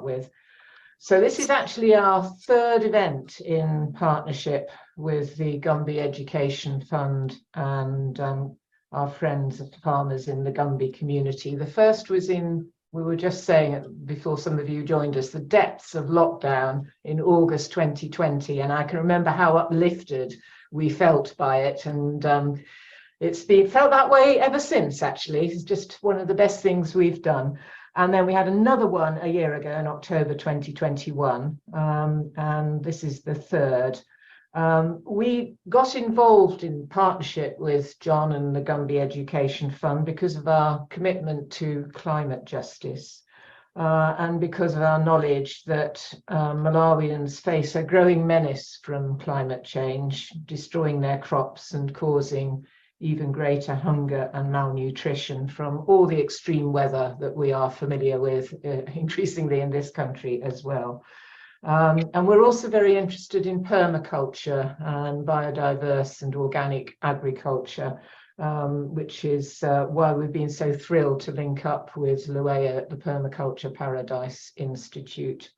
with. So this is actually our third event in partnership with the Gumbi Education Fund and our friends of farmers in the Gumbi community. The first was in, we were just saying it before some of you joined us, the depths of lockdown in August 2020. And I can remember how uplifted we felt by it. And it's been felt that way ever since, actually. It's just one of the best things we've done. And then we had another one a year ago in October 2021, and this is the third. We got involved in partnership with John and the Gumbi Education Fund because of our commitment to climate justice and because of our knowledge that Malawians face a growing menace from climate change, destroying their crops and causing even greater hunger and malnutrition from all the extreme weather that we are familiar with increasingly in this country as well. And we're also very interested in permaculture and biodiverse and organic agriculture, which is why we've been so thrilled to link up with Luea at the Permaculture Paradise Institute.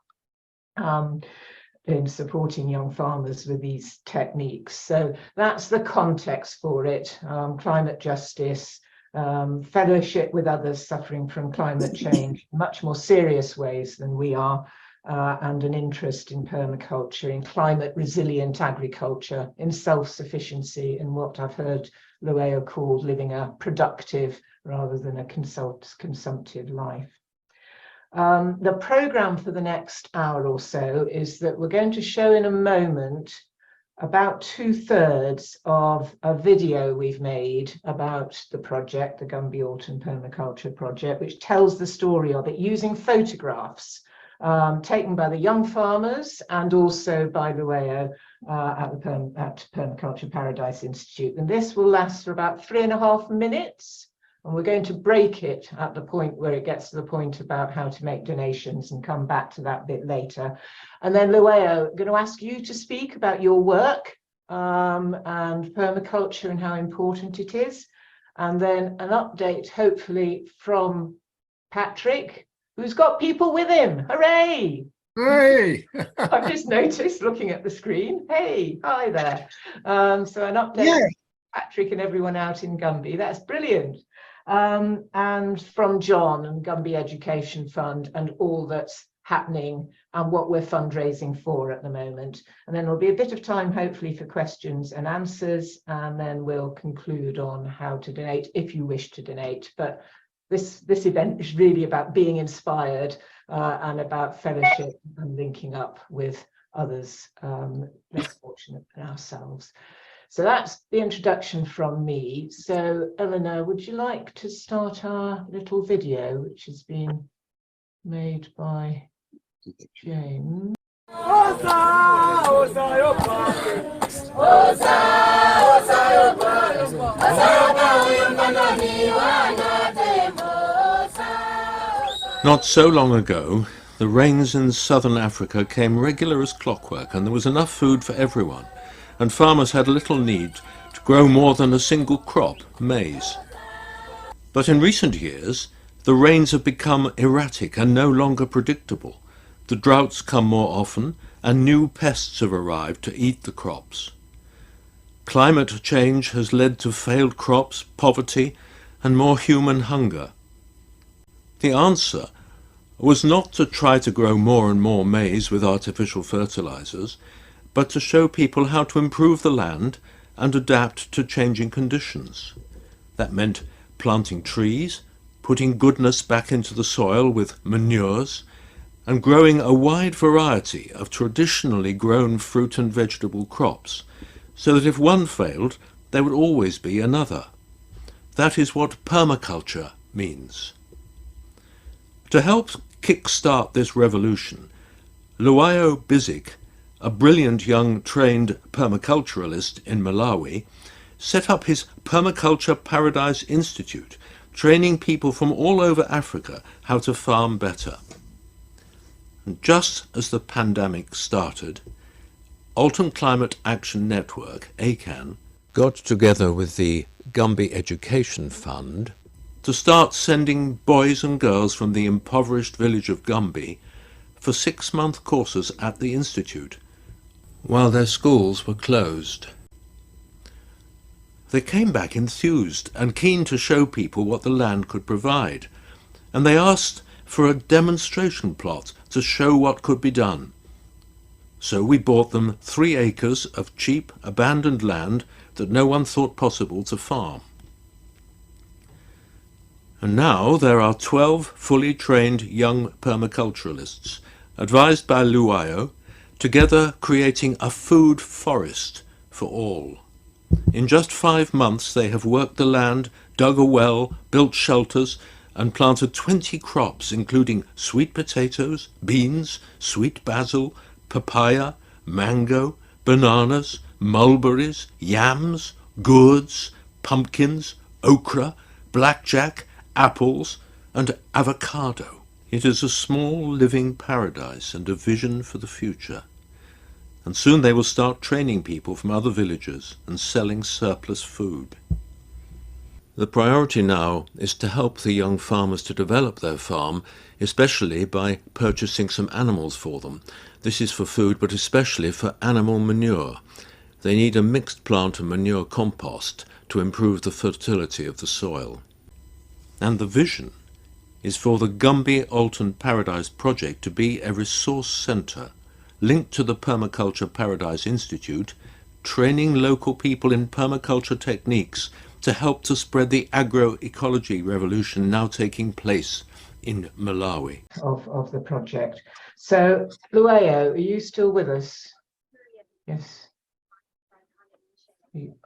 In supporting young farmers with these techniques. So that's the context for it, climate justice, fellowship with others suffering from climate change, much more serious ways than we are, and an interest in permaculture, in climate resilient agriculture, in self-sufficiency, in what I've heard Luea called living a productive rather than a consumptive life. The programme for the next hour or so is that we're going to show in a moment about 2/3 of a video we've made about the project, the Gumbi-Alton Permaculture Project, which tells the story of it using photographs taken by the young farmers and also by Luea at Permaculture Paradise Institute. And this will last for about 3.5 minutes. And we're going to break it at the point where it gets to the point about how to make donations and come back to that bit later. And then Luea, I'm going to ask you to speak about your work and permaculture and how important it is. And then an update, hopefully, from Patrick, who's got people with him. Hooray! Hey! I've just noticed looking at the screen. Hey, hi there. So an update, Yeah. Patrick and everyone out in Gumbi. That's brilliant. And from John and Gumbi Education Fund and all that's happening and what we're fundraising for at the moment. And then there'll be a bit of time, hopefully, for questions and answers, and then we'll conclude on how to donate if you wish to donate. But this event is really about being inspired and about fellowship and linking up with others less fortunate than ourselves. So that's the introduction from me. So Eleanor, would you like to start our little video, which has been made by James? Not so long ago, the rains in southern Africa came regular as clockwork, and there was enough food for everyone. And farmers had little need to grow more than a single crop, maize. But in recent years, the rains have become erratic and no longer predictable. The droughts come more often, and new pests have arrived to eat the crops. Climate change has led to failed crops, poverty, and more human hunger. The answer was not to try to grow more and more maize with artificial fertilizers, but to show people how to improve the land and adapt to changing conditions. That meant planting trees, putting goodness back into the soil with manures, and growing a wide variety of traditionally grown fruit and vegetable crops, so that if one failed, there would always be another. That is what permaculture means. To help kick-start this revolution, Luea Bizik, a brilliant young trained permaculturalist in Malawi, set up his Permaculture Paradise Institute, training people from all over Africa how to farm better. And just as the pandemic started, Alton Climate Action Network, ACAN, got together with the Gumbi Education Fund to start sending boys and girls from the impoverished village of Gumbi for 6-month courses at the Institute, while their schools were closed. They came back enthused and keen to show people what the land could provide, and they asked for a demonstration plot to show what could be done. So we bought them 3 acres of cheap, abandoned land that no one thought possible to farm. And now there are 12 fully trained young permaculturalists, advised by Luayo, together creating a food forest for all. In just 5 months they have worked the land, dug a well, built shelters, and planted 20 crops, including sweet potatoes, beans, sweet basil, papaya, mango, bananas, mulberries, yams, gourds, pumpkins, okra, blackjack, apples, and avocado. It is a small living paradise and a vision for the future. And soon they will start training people from other villages and selling surplus food. The priority now is to help the young farmers to develop their farm, especially by purchasing some animals for them. This is for food, but especially for animal manure. They need a mixed plant and manure compost to improve the fertility of the soil. And the vision is for the Gumbi-Alton Paradise Project to be a resource centre linked to the Permaculture Paradise Institute, training local people in permaculture techniques to help to spread the agroecology revolution now taking place in Malawi. Of the project. So, Luayo, are you still with us? Yes.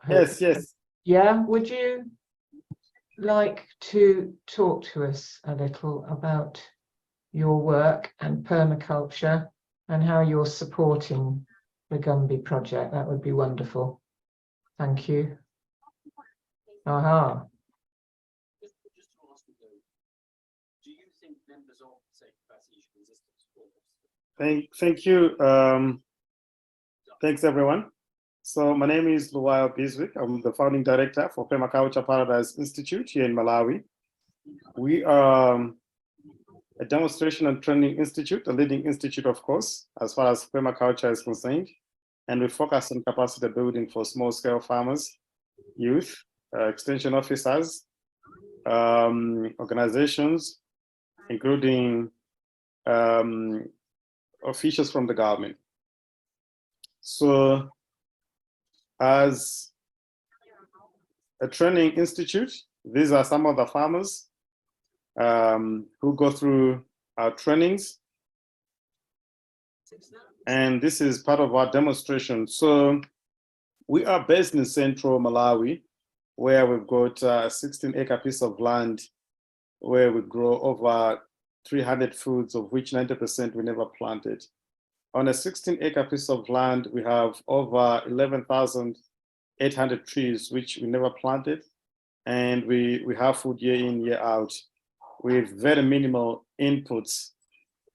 Yes. Yeah, would you like to talk to us a little about your work and permaculture and how you're supporting the Gumbi project? That would be wonderful. Thank you. Aha. Just to ask you though, do you think members of the Sacred Passage Resistance Force? Thank you. Thanks everyone. So my name is Luayo Biswick. I'm the founding director for Permaculture Paradise Institute here in Malawi. We are a demonstration and training institute, a leading institute, of course, as far as permaculture is concerned. And we focus on capacity building for small-scale farmers, youth, extension officers, organizations, including officials from the government. So as a training institute, these are some of the farmers who go through our trainings. And this is part of our demonstration. So we are based in central Malawi, where we've got a 16-acre piece of land where we grow over 300 foods, of which 90% we never planted. On a 16-acre piece of land, we have over 11,800 trees, which we never planted. And we have food year in, year out with very minimal inputs.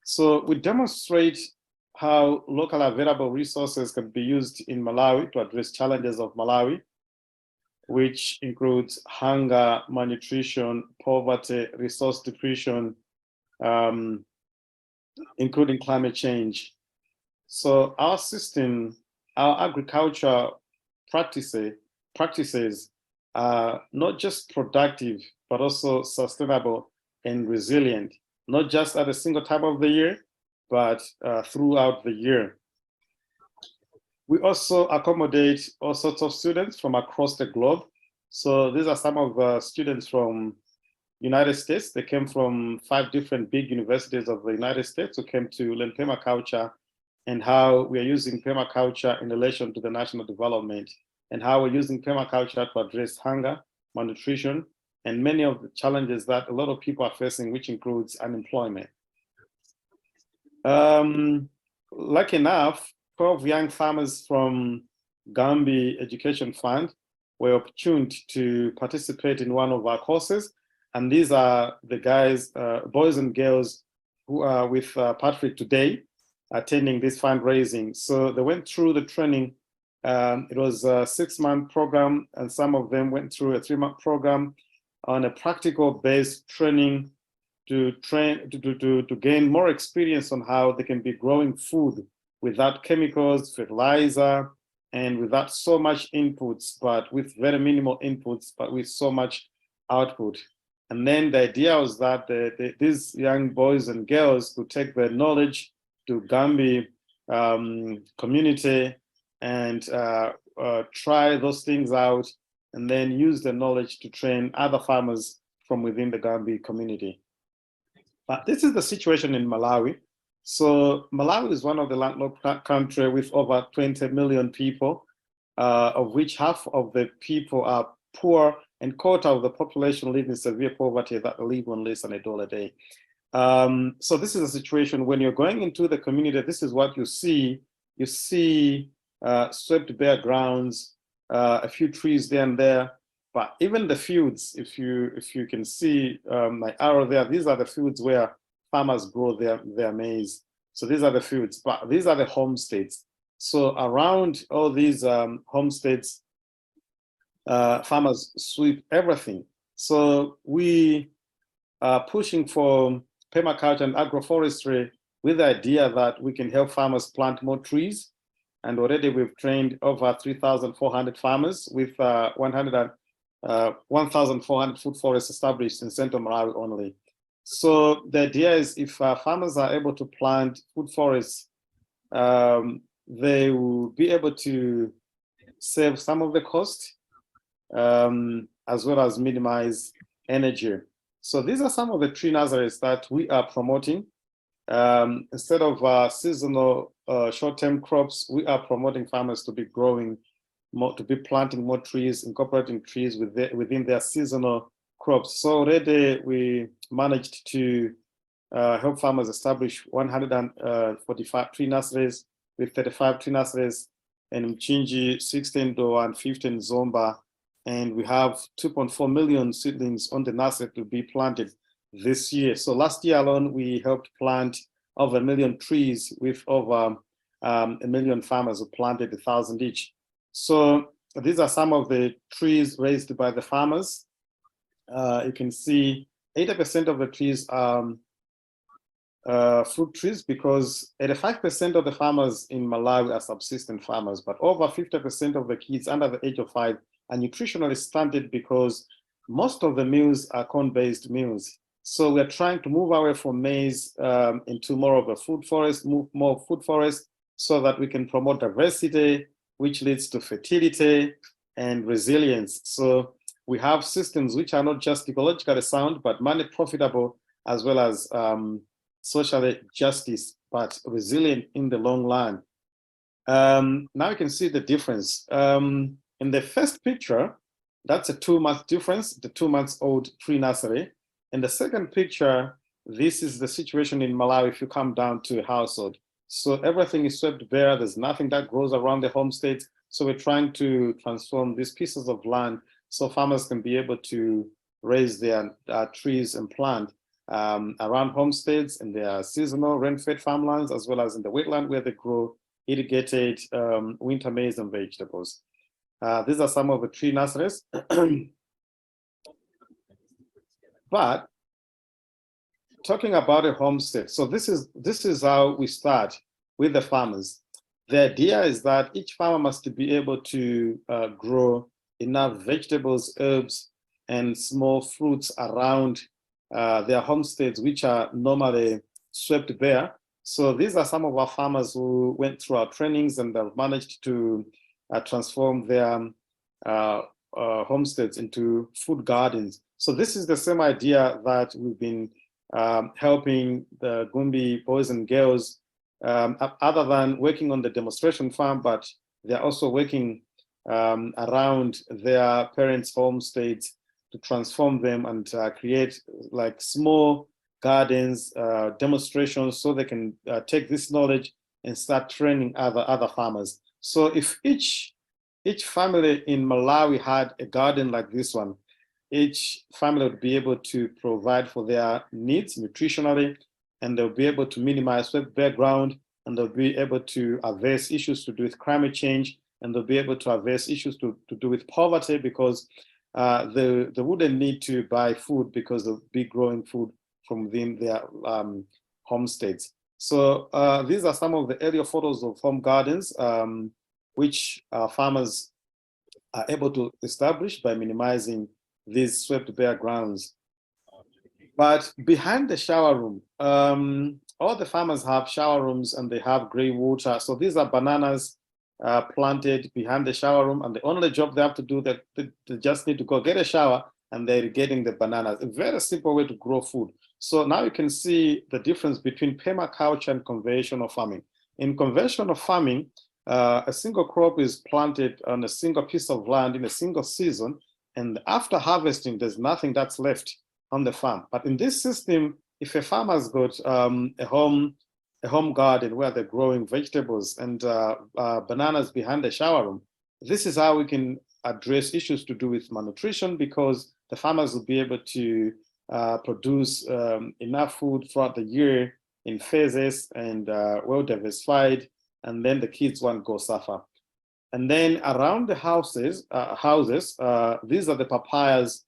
So we demonstrate how local available resources can be used in Malawi to address challenges of Malawi, which includes hunger, malnutrition, poverty, resource depletion, including climate change. So our system, our agriculture practices are not just productive, but also sustainable and resilient, not just at a single time of the year, but throughout the year. We also accommodate all sorts of students from across the globe. So these are some of the students from United States. They came from 5 different big universities of the United States who came to learn permaculture and how we are using permaculture in relation to the national development and how we're using permaculture to address hunger, malnutrition, and many of the challenges that a lot of people are facing, which includes unemployment. Lucky enough, 12 young farmers from Gumbi Education Fund were opportuned to participate in one of our courses. And these are the guys, boys and girls who are with Patrick today, attending this fundraising. So they went through the training. It was a 6-month program, and some of them went through a 3-month program on a practical-based training to train, to gain more experience on how they can be growing food without chemicals, fertilizer, and without so much inputs, but with very minimal inputs, but with so much output. And then the idea was that these young boys and girls could take their knowledge to Gumbi community and try those things out, and then use the knowledge to train other farmers from within the Gumbi community. But this is the situation in Malawi. So Malawi is one of the landlocked countries with over 20 million people, of which half of the people are poor, and a quarter of the population live in severe poverty that live on less than $1 a day. So this is a situation when you're going into the community, this is what you see. You see swept bare grounds, a few trees there and there, but even the fields, if you can see my arrow there, these are the fields where farmers grow their maize. So these are the fields, but these are the homesteads. So around all these homesteads, farmers sweep everything. So we are pushing for permaculture and agroforestry with the idea that we can help farmers plant more trees. And already we've trained over 3,400 farmers with 1,400 food forests established in Central Malawi only. So the idea is if farmers are able to plant food forests, they will be able to save some of the cost, as well as minimize energy. So these are some of the tree nurseries that we are promoting. Instead of seasonal short-term crops, we are promoting farmers to be growing more, to be planting more trees, incorporating trees within their seasonal crops. So already we managed to help farmers establish 145 tree nurseries with 35 tree nurseries in Mchinji, 16 Doa, and 15 Zomba. And we have 2.4 million seedlings on the nursery to be planted this year. So last year alone, we helped plant over 1 million trees with over 1 million farmers who planted 1,000 each. So these are some of the trees raised by the farmers. You can see 80% of the trees are fruit trees, because 85% of the farmers in Malawi are subsistence farmers, but over 50% of the kids under the age of 5 are nutritionally stunted because most of the meals are corn-based meals. So we're trying to move away from maize into more of a food forest, move more food forest, so that we can promote diversity, which leads to fertility and resilience. So we have systems which are not just ecologically sound, but money profitable, as well as socially justice, but resilient in the long run. Now you can see the difference. In the first picture, that's a 2-month difference, the 2-month-old tree nursery. In the second picture, this is the situation in Malawi if you come down to a household. So everything is swept bare, there's nothing that grows around the homesteads. So we're trying to transform these pieces of land so farmers can be able to raise their trees and plant around homesteads and their seasonal rain-fed farmlands, as well as in the wetland where they grow irrigated winter maize and vegetables. These are some of the tree nurseries. But talking about a homestead, so this is how we start with the farmers. The idea is that each farmer must be able to grow enough vegetables, herbs, and small fruits around their homesteads, which are normally swept bare. So these are some of our farmers who went through our trainings and have managed to transform their homesteads into food gardens. So this is the same idea that we've been helping the Gumbi boys and girls, other than working on the demonstration farm, but they're also working around their parents' homesteads to transform them and create like small gardens, demonstrations, so they can take this knowledge and start training other farmers. So if each family in Malawi had a garden like this one, each family would be able to provide for their needs nutritionally, and they'll be able to minimize swept bare ground, and they'll be able to address issues to do with climate change, and they'll be able to address issues to do with poverty, because they wouldn't need to buy food because they'll be growing food from within their homesteads. So these are some of the earlier photos of home gardens, which farmers are able to establish by minimizing these swept bare grounds. But behind the shower room, all the farmers have shower rooms and they have gray water. So these are bananas planted behind the shower room, and the only job they have to do, that they just need to go get a shower and they're getting the bananas. A very simple way to grow food. So now you can see the difference between permaculture and conventional farming. In conventional farming, a single crop is planted on a single piece of land in a single season, and after harvesting, there's nothing that's left on the farm. But in this system, if a farmer's got a home garden where they're growing vegetables and bananas behind the shower room, this is how we can address issues to do with malnutrition, because the farmers will be able to produce enough food throughout the year in phases and well diversified, and then the kids won't go suffer. And then around the houses, these are the papayas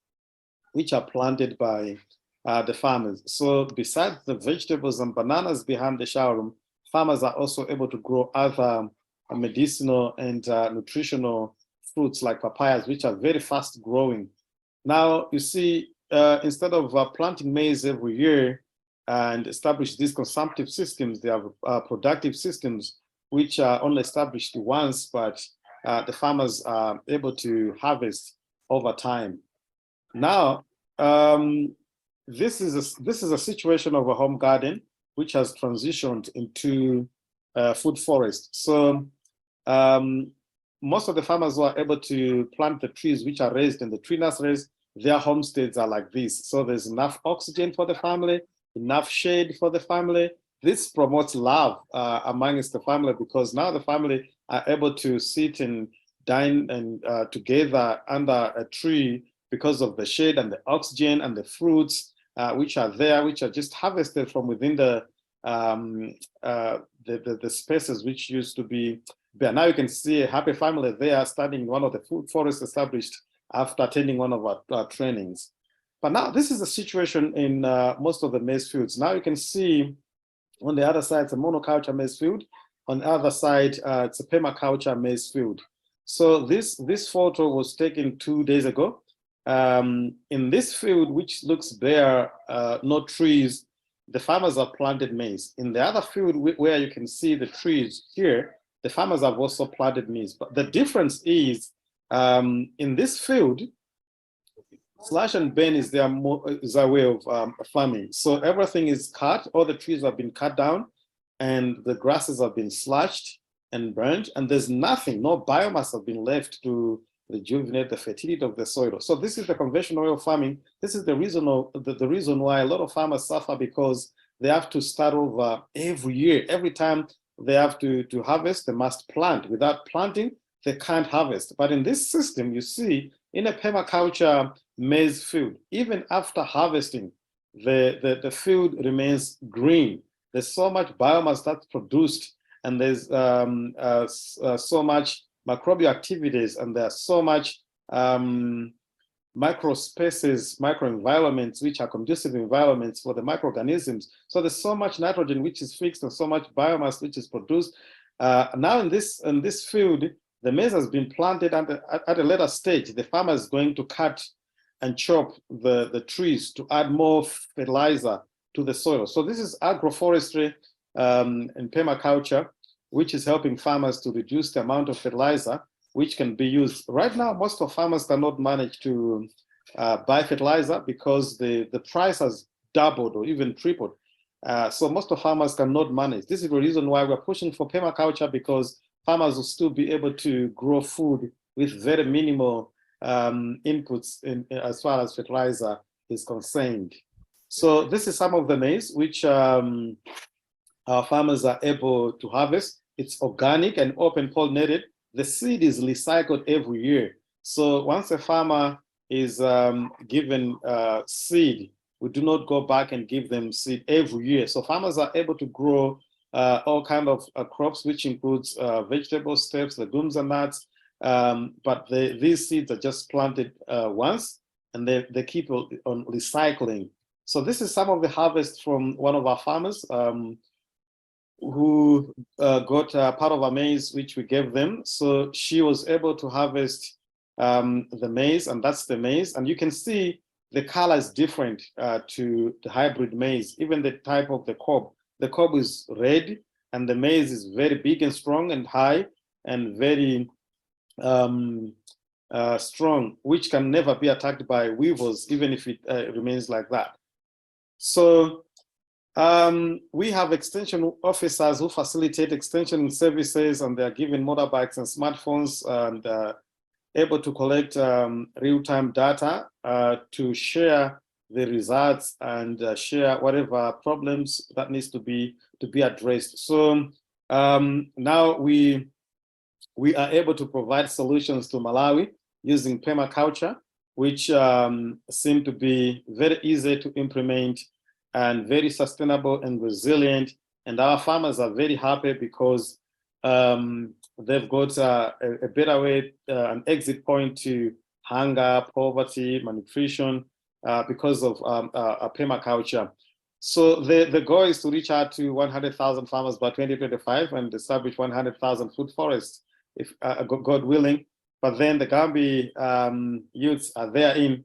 which are planted by the farmers. So besides the vegetables and bananas behind the shower room, farmers are also able to grow other medicinal and nutritional fruits like papayas, which are very fast growing. Now, you see, instead of planting maize every year and establish these consumptive systems, they have productive systems which are only established once, but the farmers are able to harvest over time. Now, this is a situation of a home garden which has transitioned into food forest. So most of the farmers who are able to plant the trees which are raised in the tree nurseries, their homesteads are like this. So there's enough oxygen for the family, enough shade for the family. This promotes love amongst the family, because now the family are able to sit and dine and together under a tree because of the shade and the oxygen and the fruits which are there, which are just harvested from within the spaces which used to be there. Now you can see a happy family there standing in one of the food forests established after attending one of our trainings. But now this is the situation in most of the maize fields. Now you can see on the other side, it's a monoculture maize field. On the other side, it's a permaculture maize field. So this photo was taken 2 days ago. In this field, which looks bare, no trees, the farmers have planted maize. In the other field where you can see the trees here, the farmers have also planted maize. But the difference is, in this field, slash and burn is their way of farming. So everything is cut, all the trees have been cut down, and the grasses have been slashed and burned, and there's nothing, no biomass have been left to rejuvenate the fertility of the soil. So this is the conventional way of farming. This is the reason why a lot of farmers suffer, because they have to start over every year. Every time they have to harvest, they must plant. Without planting, they can't harvest. But in this system, you see, in a permaculture maize field, even after harvesting, the field remains green. There's so much biomass that's produced, and there's so much microbial activities, and there's so much micro spaces, microenvironments, which are conducive environments for the microorganisms. So there's so much nitrogen which is fixed and so much biomass which is produced. Now in this field, the maize has been planted at a later stage. The farmer is going to cut and chop the trees to add more fertilizer to the soil. So this is agroforestry and permaculture, which is helping farmers to reduce the amount of fertilizer which can be used. Right now, most of farmers cannot manage to buy fertilizer because the price has doubled or even tripled. So most of farmers cannot manage. This is the reason why we're pushing for permaculture, because farmers will still be able to grow food with very minimal inputs as far as fertilizer is concerned. So this is some of the maize which our farmers are able to harvest. It's organic and open pollinated. The seed is recycled every year. So once a farmer is given seed, we do not go back and give them seed every year. So farmers are able to grow all kinds of crops, which includes vegetables, stems, legumes, and nuts. But these seeds are just planted once, and they keep on recycling. So this is some of the harvest from one of our farmers who got part of our maize, which we gave them. So she was able to harvest the maize, and that's the maize. And you can see the color is different to the hybrid maize, even the type of the cob. The cob is red, and the maize is very big and strong and high and very strong, which can never be attacked by weevils, even if it remains like that. So we have extension officers who facilitate extension services, and they're given motorbikes and smartphones and able to collect real-time data to share the results and share whatever problems that needs to be addressed. So now we are able to provide solutions to Malawi using permaculture, which seem to be very easy to implement and very sustainable and resilient. And our farmers are very happy because they've got a better way, an exit point to hunger, poverty, malnutrition because of permaculture. So the goal is to reach out to 100,000 farmers by 2025 and establish 100,000 food forests, if God willing. But then the Gumbi youths are therein.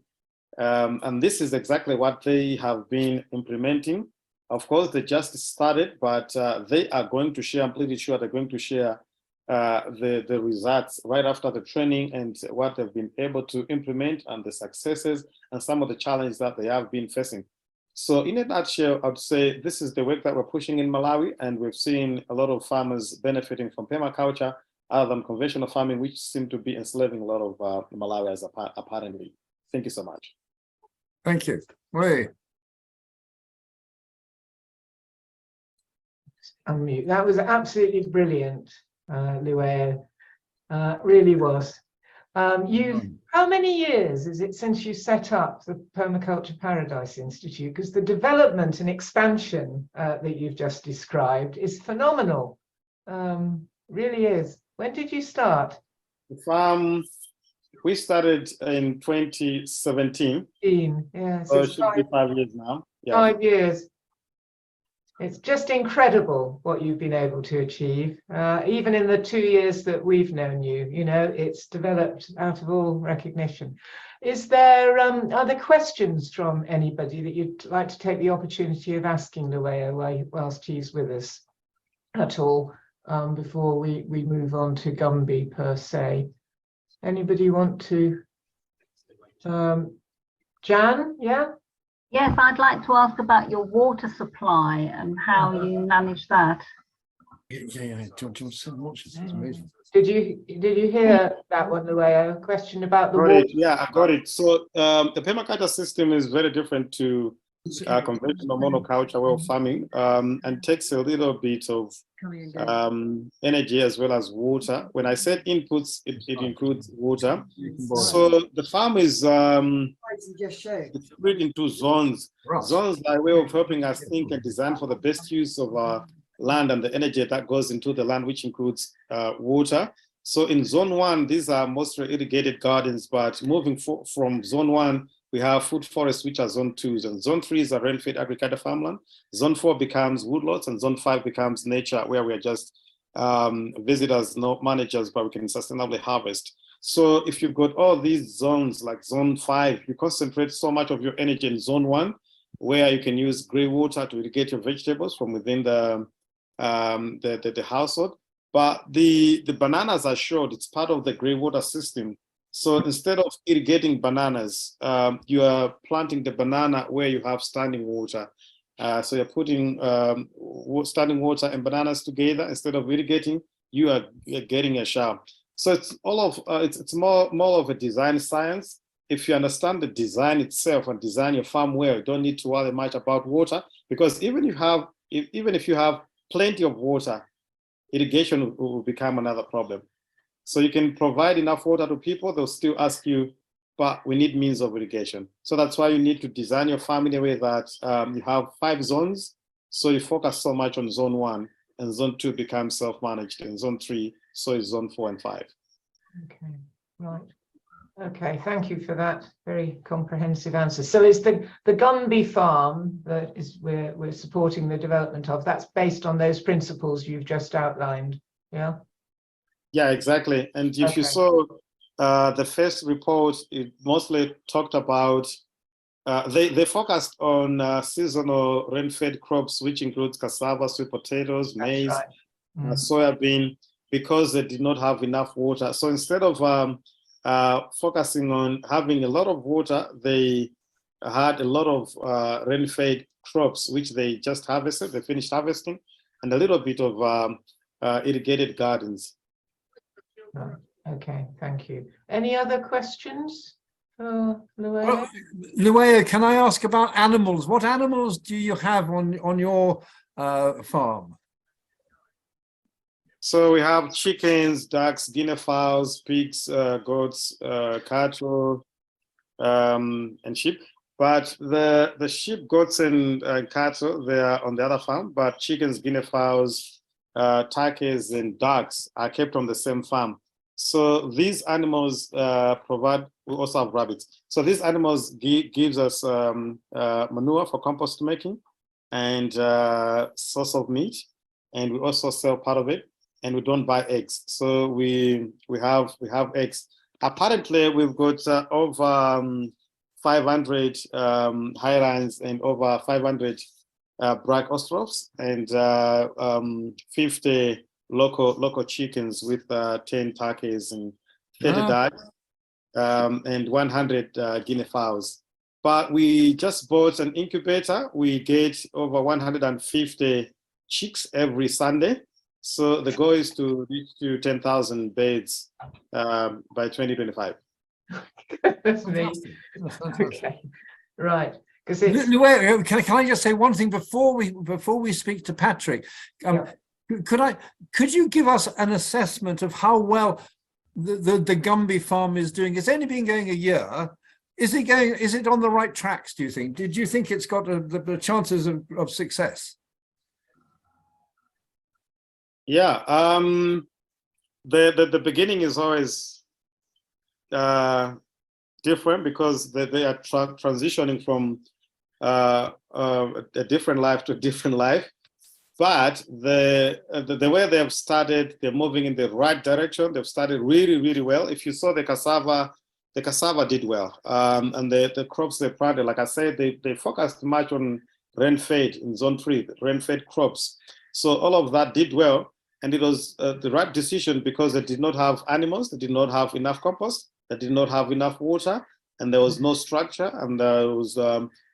And this is exactly what they have been implementing. Of course, they just started, but they are going to share, I'm pretty sure they're going to share the results right after the training and what they've been able to implement and the successes and some of the challenges that they have been facing. So in a nutshell, I'd say this is the work that we're pushing in Malawi, and we've seen a lot of farmers benefiting from permaculture other than conventional farming, which seem to be enslaving a lot of Malawians apparently. Thank you so much. Thank you. Wait. Unmute. That was absolutely brilliant, Luea. Really was. How many years is it since you set up the Permaculture Paradise Institute? Because the development and expansion that you've just described is phenomenal. Really is. When did you start? We started in 2017. Yes, So it should be 5 years now. Yeah. 5 years. It's just incredible what you've been able to achieve. Even in the 2 years that we've known you, you know, it's developed out of all recognition. Is there other questions from anybody that you'd like to take the opportunity of asking Luea whilst she's with us at all, before we move on to Gumbi per se? Anybody want to? Jan, yeah? Yes, I'd like to ask about your water supply and how you manage that. Yeah. Did you hear that one, Luea? A question about the water? Yeah, I got it. So the permaculture system is very different to conventional monoculture way of farming, and takes a little bit of energy as well as water. When I said inputs, it includes water. So the farm is split into zones. Zones are a way of helping us think and design for the best use of our land and the energy that goes into the land, which includes water. So in zone 1, these are mostly irrigated gardens, but moving from zone 1, we have food forests, which are zone 2s, and zone 3 is a rain-fed agricultural farmland. Zone 4 becomes woodlots, and zone 5 becomes nature, where we are just visitors, not managers, but we can sustainably harvest. So if you've got all these zones, like zone 5, you concentrate so much of your energy in zone 1, where you can use grey water to irrigate your vegetables from within the household. But the bananas are short, it's part of the grey water system. So instead of irrigating bananas, you are planting the banana where you have standing water. So you're putting standing water and bananas together. Instead of irrigating, you're getting a shower. So it's all of it's more of a design science. If you understand the design itself and design your farm well, you don't need to worry much about water, because even if you have plenty of water, irrigation will become another problem. So you can provide enough water to people, they'll still ask you, but we need means of irrigation. So that's why you need to design your farm in a way that you have 5 zones. So you focus so much on zone 1, and zone 2 becomes self-managed, and zone 3, so is zone 4 and 5. Okay, right. Okay, thank you for that very comprehensive answer. So is the Gumbi farm that is we're supporting the development of, that's based on those principles you've just outlined, yeah? Yeah, exactly. And if you Okay. saw the first report, it mostly talked about they focused on seasonal rain-fed crops, which includes cassava, sweet potatoes, maize, That's right. soybean, because they did not have enough water. So instead of focusing on having a lot of water, they had a lot of rain-fed crops, which they just harvested, they finished harvesting, and a little bit of irrigated gardens. Right. Okay, thank you. Any other questions for Luea? Well, Luea, can I ask about animals? What animals do you have on your farm? So we have chickens, ducks, guinea fowls, pigs, goats, cattle, and sheep. But the sheep, goats, and cattle, they are on the other farm. But chickens, guinea fowls, turkeys, and ducks are kept on the same farm. So these animals provide. We also have rabbits. So these animals gives us manure for compost making and source of meat, and we also sell part of it. And we don't buy eggs, so we have eggs. Apparently, we've got over 500 highlines and over 500 black ostrofs and 50 local chickens with 10 turkeys and 30 ducks and 100 guinea fowls. But we just bought an incubator. We get over 150 chicks every Sunday. So the goal is to reach to 10,000 beds by 2025. That's me. Okay, right. Because it's Can I just say one thing before we speak to Patrick? Could you give us an assessment of how well the Gumbi farm is doing? It's only been going a year. Is it on the right tracks, do you think? Did you think it's got the chances of success? Yeah, the beginning is always different because they are transitioning from a different life to a different life. But the way they have started, they're moving in the right direction. They've started really, really well. If you saw the cassava did well. And the crops they planted, like I said, they focused much on rain-fed in zone 3, rain-fed crops. So all of that did well. And it was the right decision because they did not have animals, they did not have enough compost, they did not have enough water, and there was no structure, and there was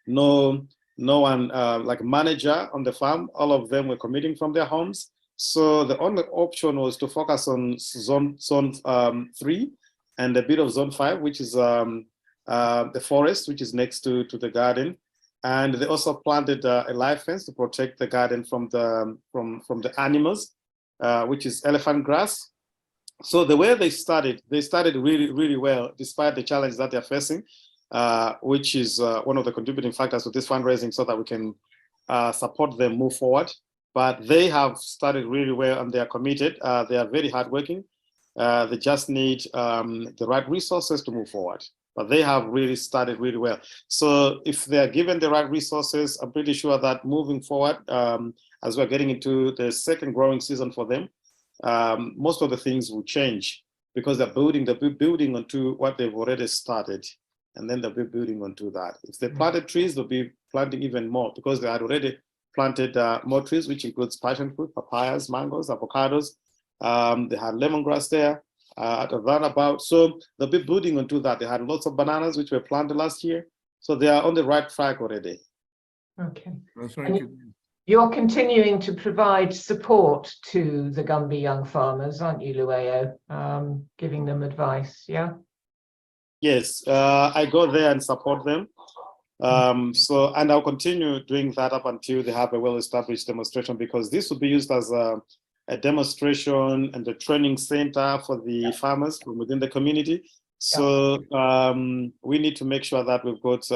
no one like manager on the farm. All of them were commuting from their homes. So the only option was to focus on zone 3 and a bit of zone 5, which is the forest, which is next to the garden. And they also planted a live fence to protect the garden from the animals. Which is elephant grass. So the way they started really, really well, despite the challenge that they're facing, which is one of the contributing factors to this fundraising so that we can support them move forward. But they have started really well and they are committed. They are very hardworking. They just need the right resources to move forward. But they have really started really well. So if they're given the right resources, I'm pretty sure that moving forward, as we're getting into the second growing season for them, most of the things will change because they're building onto what they've already started, and then they'll be building onto that. If they planted trees, they'll be planting even more because they had already planted more trees, which includes passion fruit, papayas, mangoes, avocados. They had lemongrass there at a roundabout. So they'll be building onto that. They had lots of bananas, which were planted last year. So they are on the right track already. okay. That's very good. You're continuing to provide support to the Gumbi young farmers, aren't you, Luea? Giving them advice, yeah? Yes, I go there and support them. And I'll continue doing that up until they have a well-established demonstration, because this will be used as a demonstration and a training center for the farmers from within the community. So we need to make sure that we've got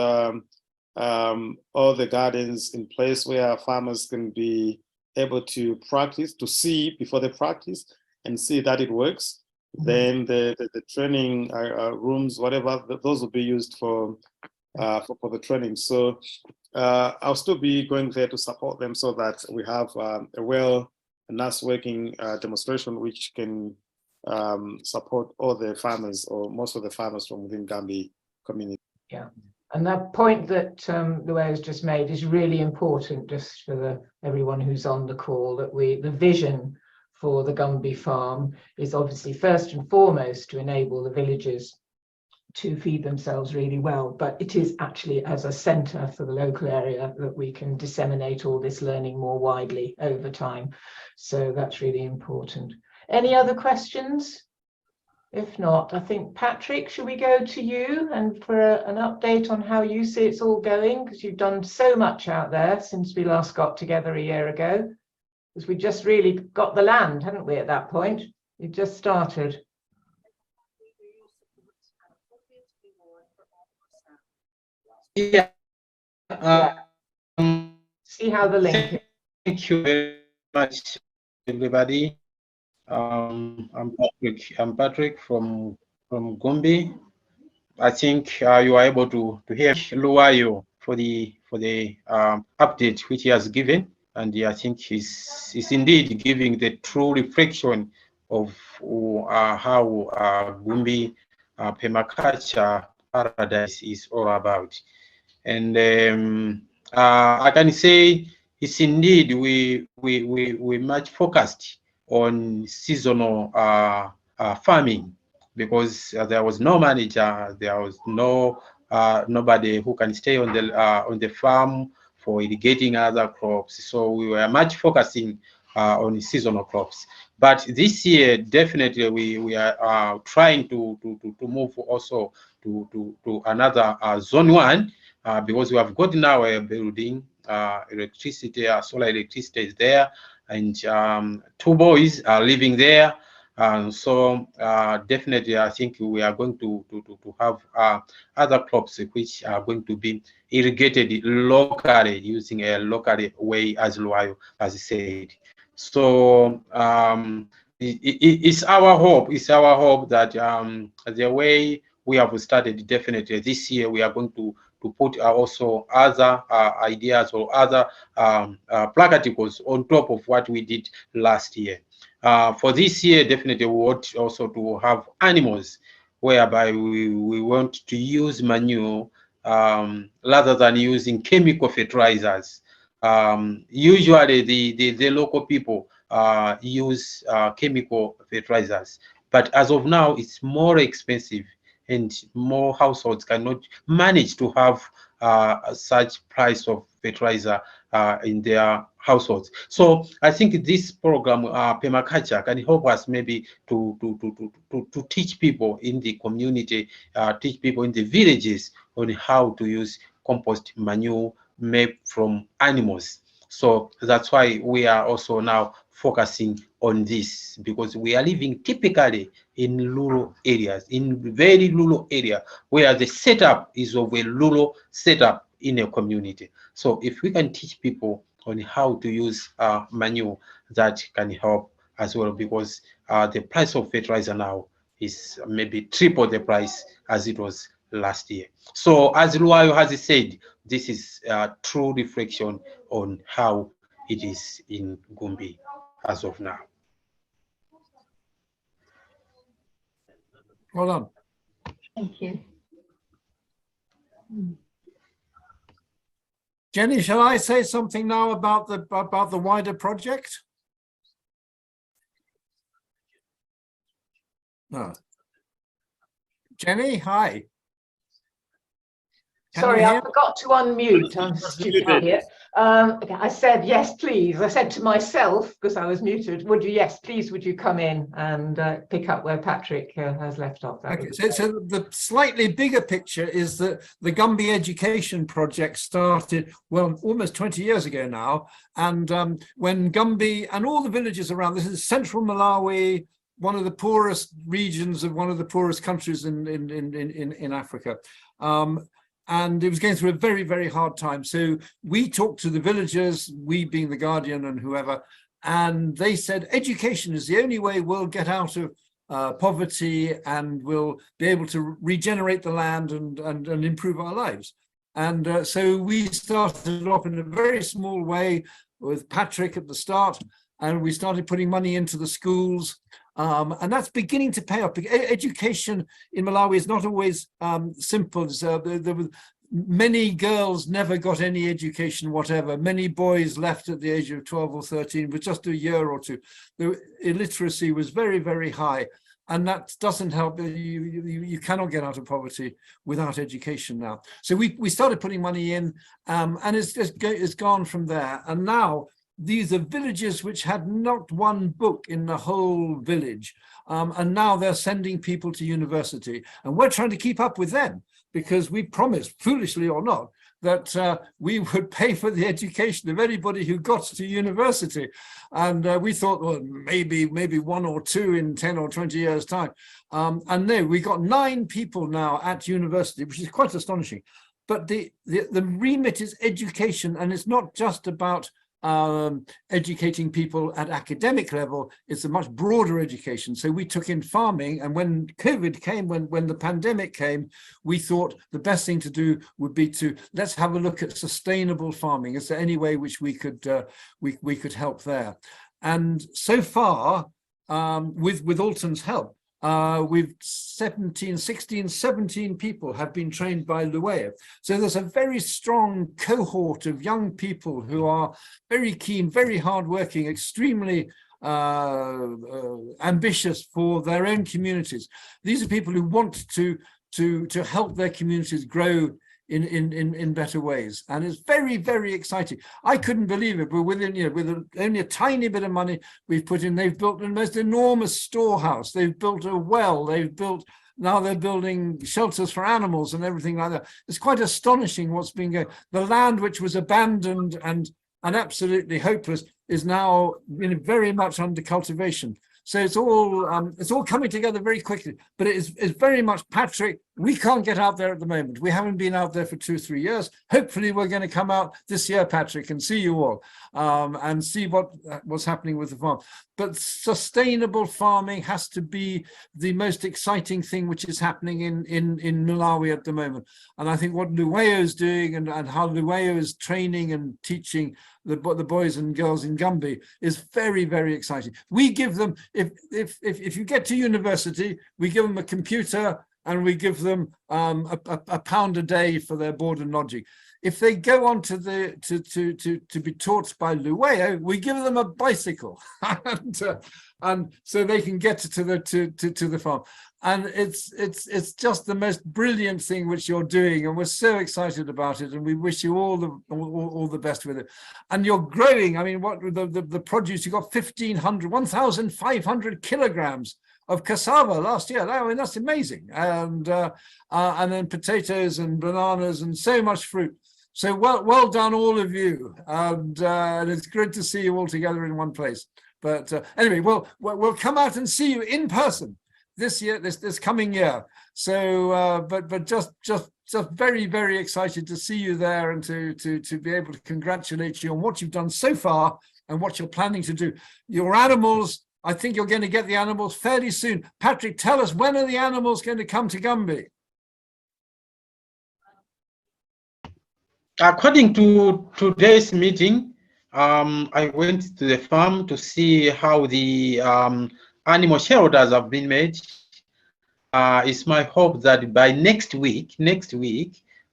all the gardens in place where farmers can be able to practice, to see before they practice and see that it works. Then the training rooms, whatever, those will be used for the training. So I'll still be going there to support them so that we have a nice working demonstration which can support all the farmers or most of the farmers from within Gumbi community. Yeah, and that point that Lua's just made is really important, just for everyone who's on the call, that the vision for the Gumbi farm is obviously first and foremost to enable the villagers to feed themselves really well, but it is actually as a centre for the local area that we can disseminate all this learning more widely over time. So that's really important. Any other questions? If not, I think, Patrick, should we go to you and for an update on how you see it's all going? Because you've done so much out there since we last got together a year ago. Because we just really got the land, hadn't we, at that point? You just started. Yeah. See how the link is. Thank you very much, everybody. I'm Patrick from Gumbi. I think you are able to hear Luayo for the update which he has given, and I think he's indeed giving the true reflection of how Gumbi Permaculture Paradise is all about. And I can say it's indeed we much focused on seasonal farming, because there was no manager, there was nobody who can stay on the farm for irrigating other crops. So we were much focusing on seasonal crops. But this year, definitely, we are trying to move also to another zone 1, because we have got now a building, electricity, solar electricity is there, and 2 boys are living there. So definitely, I think we are going to have other crops which are going to be irrigated locally using a local way, as Luayo has said. So it's our hope. It's our hope that the way we have started, definitely this year we are going to put also other ideas or other practicals on top of what we did last year. For this year, definitely we want also to have animals, whereby we want to use manure rather than using chemical fertilizers. Usually the local people use chemical fertilizers, but as of now it's more expensive, and more households cannot manage to have such price of fertilizer in their households. So I think this program, Permaculture, can help us maybe to teach people in the community, teach people in the villages on how to use compost manure made from animals. So that's why we are also now focusing on this, because we are living typically in rural areas, in very rural area, where the setup is of a rural setup in a community. So if we can teach people on how to use manure, that can help as well, because the price of fertilizer now is maybe triple the price as it was last year. So as Luayo has said, this is a true reflection on how it is in Gumbi as of now. Well done. Thank you. Jenny, shall I say something now about the wider project? No. Jenny, hi. Can Sorry, you I hear? forgot to unmute. I'm stupid idiot. Okay, I said, yes, please. I said to myself, because I was muted, would you, yes, please, would you come in and pick up where Patrick has left off? Okay, so the slightly bigger picture is that the Gumbi Education Project started, well, almost 20 years ago now. And when Gumbi and all the villages around, this is central Malawi, one of the poorest regions of one of the poorest countries in Africa. And it was going through a very, very hard time. So we talked to the villagers, we being the Guardian and whoever, and they said education is the only way we'll get out of poverty, and will be able to regenerate the land and improve our lives. And so we started off in a very small way with Patrick at the start, and we started putting money into the schools. And that's beginning to pay off. Education in Malawi is not always simple. Many girls never got any education whatever. Many boys left at the age of 12 or 13 with just a year or two. The illiteracy was very, very high. And that doesn't help. You cannot get out of poverty without education now. So we started putting money in, and it's gone from there. And now these are villages which had not one book in the whole village. And now they're sending people to university. And we're trying to keep up with them, because we promised, foolishly or not, that we would pay for the education of anybody who got to university. And we thought, well, maybe one or two in 10 or 20 years' time. And no, we got 9 people now at university, which is quite astonishing. But the remit is education, and it's not just about educating people at academic level. It's a much broader education. So we took in farming, and when COVID came, when the pandemic came, we thought the best thing to do would be to let's have a look at sustainable farming. Is there any way which we could help there? And so far, with Alton's help, we've 17 people have been trained by Luweo. So there's a very strong cohort of young people who are very keen, very hardworking, extremely ambitious for their own communities. These are people who want to help their communities grow in better ways, and it's very, very exciting. I couldn't believe it, but with only a tiny bit of money we've put in, they've built the most enormous storehouse. They've built a well. Now they're building shelters for animals and everything like that. It's quite astonishing what's been going. The land which was abandoned and absolutely hopeless is now very much under cultivation. So it's all coming together very quickly, but it's very much Patrick. We can't get out there at the moment. We haven't been out there for 2 or 3 years. Hopefully we're going to come out this year, Patrick, and see you all and see what's happening with the farm. But sustainable farming has to be the most exciting thing which is happening in Malawi at the moment. And I think what Luweo is doing and how Luweo is training and teaching the boys and girls in Gumbi is very, very exciting. We give them, if you get to university, we give them a computer and we give them £1 a day for their board and lodging. If they go on to be taught by Luweo, we give them a bicycle, and so they can get to the farm. And it's just the most brilliant thing which you're doing, and we're so excited about it, and we wish you all the best with it. And you're growing. I mean, what the produce, you got 1,500 kilograms of cassava last year. I mean, that's amazing. And then potatoes and bananas and so much fruit. So well done, all of you. And it's great to see you all together in one place. But anyway, we'll come out and see you in person this year, this coming year. So, but just very, very excited to see you there and to be able to congratulate you on what you've done so far and what you're planning to do. Your animals, I think you're going to get the animals fairly soon. Patrick, tell us, when are the animals going to come to Gumbi? According to today's meeting, I went to the farm to see how the animal shelters have been made. It's my hope that by next week,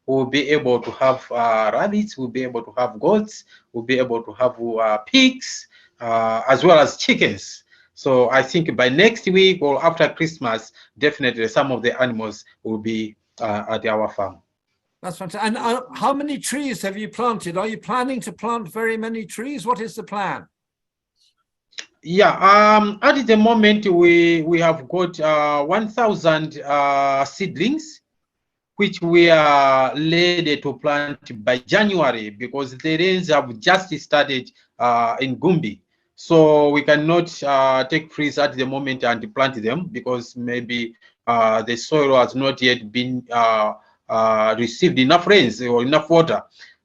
we'll be able to have rabbits, we'll be able to have goats, we'll be able to have pigs, as well as chickens. So I think by next week or after Christmas, definitely some of the animals will be at our farm. That's fantastic. And how many trees have you planted? Are you planning to plant very many trees? What is the plan? Yeah, at the moment we have got 1,000 seedlings, which we are ready to plant by January, because the rains have just started in Gumbi. So we cannot take trees at the moment and plant them, because maybe the soil has not yet been received enough rains or enough water.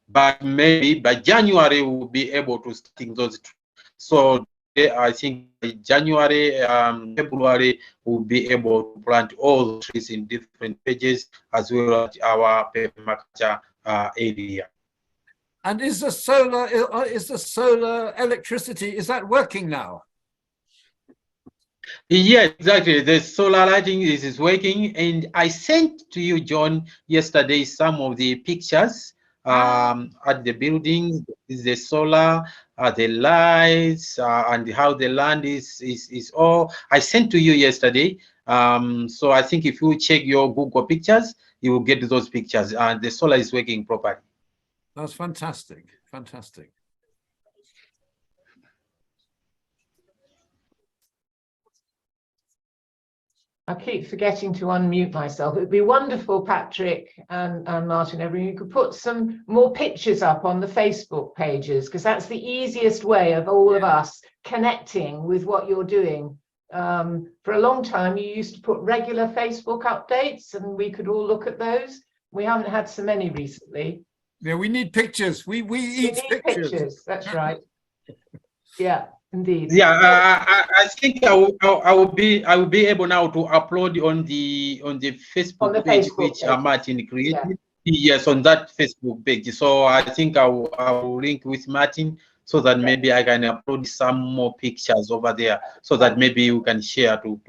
But maybe by January we'll be able to start those trees. So I think by January, February, we'll be able to plant all the trees in different pages as well as our permaculture area. And is the solar electricity, is that working now? Yeah, exactly. The solar lighting is working, and I sent to you, John, yesterday some of the pictures at the building. Is the solar, the lights, and how the land is all. I sent to you yesterday. So I think if you check your Google pictures, you will get those pictures, and the solar is working properly. That's fantastic, fantastic. I keep forgetting to unmute myself. It would be wonderful, Patrick and Martin, everyone, you could put some more pictures up on the Facebook pages, because that's the easiest way of all of us connecting with what you're doing. For a long time, you used to put regular Facebook updates and we could all look at those. We haven't had so many recently. Yeah, we need pictures. We need pictures. That's right. Yeah, indeed. Yeah, I think I will be able now to upload on the Facebook page which Martin created. Yeah. Yes, on that Facebook page. So I think I will link with Martin so that maybe I can upload some more pictures over there, so that maybe we can share to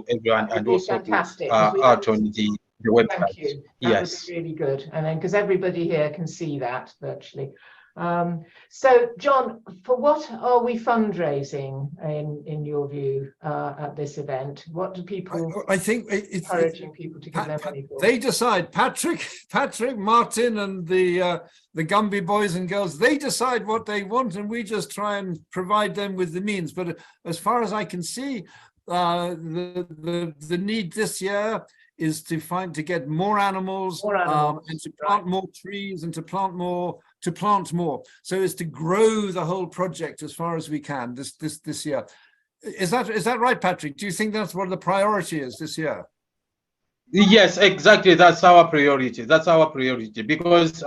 everyone, and also fantastic, to, out on the website. Thank you. That yes, would be really good, and then because everybody here can see that virtually. So, John, for what are we fundraising in your view at this event? What do people? I think it's encouraging people to give their money for. They decide. Patrick, Martin, and the Gumbi boys and girls. They decide what they want, and we just try and provide them with the means. But as far as I can see, the need this year is to get more animals, and to plant more trees, and to plant more. So it's to grow the whole project as far as we can this year. Is that right, Patrick? Do you think that's what the priority is this year? Yes, exactly. That's our priority. That's our priority, because